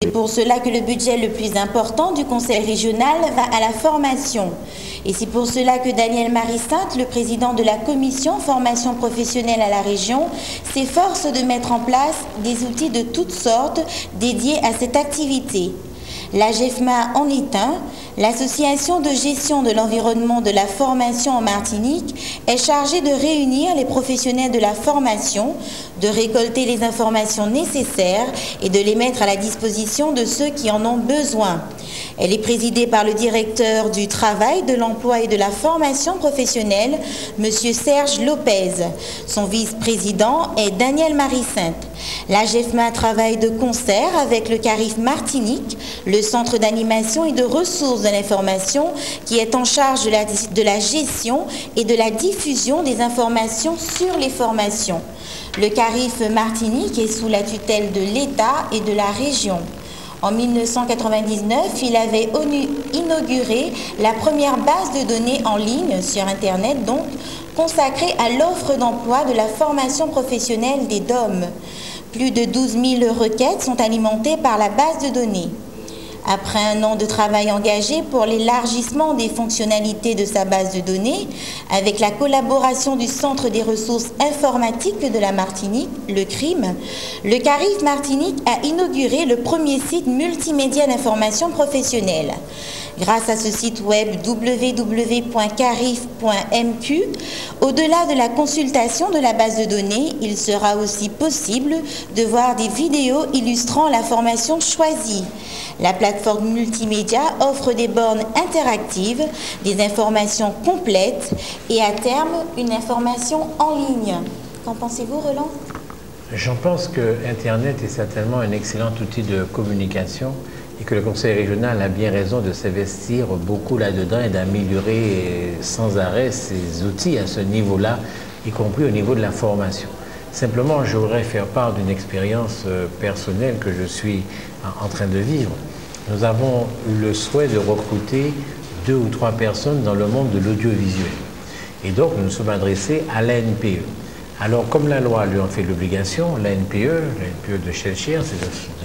C'est pour cela que le budget le plus important du Conseil régional va à la formation. Et c'est pour cela que Daniel Marie-Sainte, le président de la commission formation professionnelle à la région, s'efforce de mettre en place des outils de toutes sortes dédiés à cette activité. L'AGEFMA en est un. L'Association de gestion de l'environnement de la formation en Martinique est chargée de réunir les professionnels de la formation, de récolter les informations nécessaires et de les mettre à la disposition de ceux qui en ont besoin. Elle est présidée par le directeur du travail, de l'emploi et de la formation professionnelle, M. Serge Lopez. Son vice-président est Daniel Marie-Sainte. L'AGEFMA travaille de concert avec le CARIF Martinique, le centre d'animation et de ressources de l'information qui est en charge de la gestion et de la diffusion des informations sur les formations. Le CARIF Martinique est sous la tutelle de l'État et de la région. En 1999, il avait inauguré la première base de données en ligne sur Internet, donc consacrée à l'offre d'emploi de la formation professionnelle des DOM. Plus de 12 000 requêtes sont alimentées par la base de données. Après un an de travail engagé pour l'élargissement des fonctionnalités de sa base de données, avec la collaboration du Centre des ressources informatiques de la Martinique, le CRIM, le CARIF Martinique a inauguré le premier site multimédia d'information professionnelle. Grâce à ce site web www.carif.mq, au-delà de la consultation de la base de données, il sera aussi possible de voir des vidéos illustrant la formation choisie. La plateforme multimédia offre des bornes interactives, des informations complètes et à terme, une information en ligne. Qu'en pensez-vous, Roland? J'en pense que Internet est certainement un excellent outil de communication et que le Conseil régional a bien raison de s'investir beaucoup là-dedans et d'améliorer sans arrêt ces outils à ce niveau-là, y compris au niveau de la formation. Simplement, je voudrais faire part d'une expérience personnelle que je suis en train de vivre. Nous avons eu le souhait de recruter 2 ou 3 personnes dans le monde de l'audiovisuel. Et donc, nous nous sommes adressés à l'ANPE. Alors, comme la loi lui en fait l'obligation, l'ANPE de Shellshire, c'est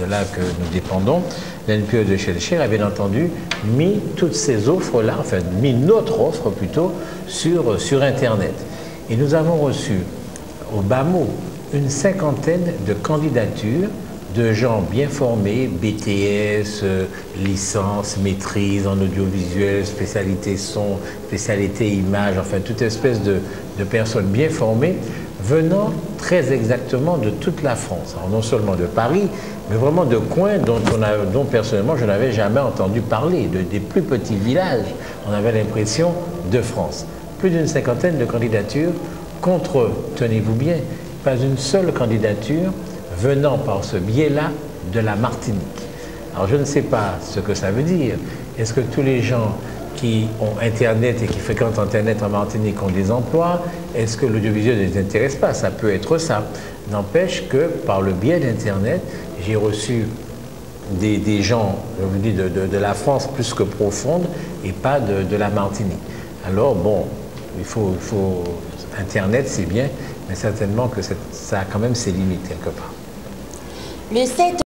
de là que nous dépendons, l'ANPE de Shellshire a bien entendu mis toutes ces offres-là, enfin mis notre offre plutôt, sur Internet. Et nous avons reçu, au bas mot, une cinquantaine de candidatures de gens bien formés, BTS, licence, maîtrise en audiovisuel, spécialité son, spécialité image, enfin toute espèce de personnes bien formées, venant très exactement de toute la France. Alors non seulement de Paris, mais vraiment de coins dont personnellement je n'avais jamais entendu parler, des plus petits villages. On avait l'impression de France. Plus d'une cinquantaine de candidatures contre, tenez-vous bien, pas une seule candidature venant par ce biais-là de la Martinique. Alors je ne sais pas ce que ça veut dire. Est-ce que tous les gens qui ont Internet et qui fréquentent Internet en Martinique ont des emplois? Est-ce que l'audiovisuel ne les intéresse pas? Ça peut être ça. N'empêche que par le biais d'Internet, j'ai reçu des gens, je vous dis, de la France plus que profonde et pas de la Martinique. Alors bon, Internet c'est bien, mais certainement que ça a quand même ses limites quelque part. Le 7